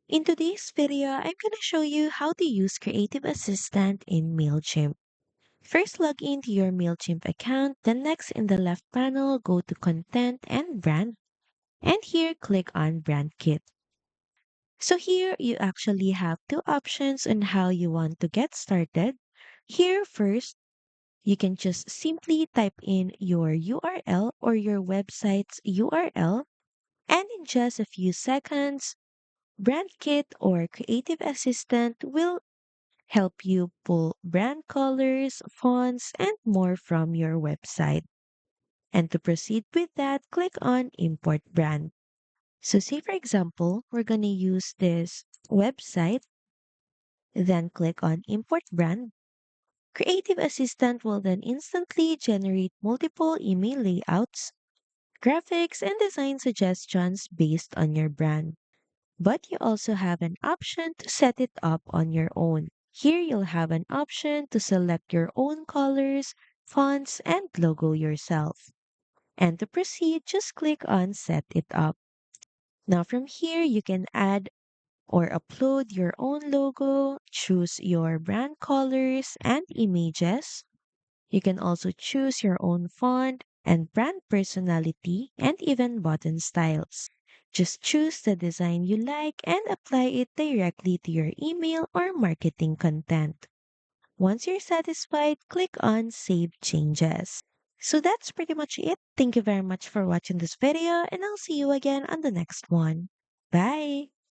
In today's video, I'm going to show you how to use Creative Assistant in Mailchimp. First, log into your Mailchimp account. Then next in the left panel, go to Content and Brand. And here, click on Brand Kit. So here, you actually have two options on how you want to get started. Here, first, you can just simply type in your URL or your website's URL. And in just a few seconds, Brand Kit or Creative Assistant will help you pull brand colors, fonts, and more from your website. And to proceed with that, click on Import Brand. So say for example, we're going to use this website, then click on Import Brand. Creative Assistant will then instantly generate multiple email layouts, graphics, and design suggestions based on your brand. But you also have an option to set it up on your own. Here you'll have an option to select your own colors, fonts, and logo yourself. And to proceed, just click on Set It Up. Now from here, you can add or upload your own logo, choose your brand colors and images. You can also choose your own font and brand personality and even button styles. Just choose the design you like and apply it directly to your email or marketing content. Once you're satisfied, click on Save Changes. So that's pretty much it. Thank you very much for watching this video, and I'll see you again on the next one. Bye!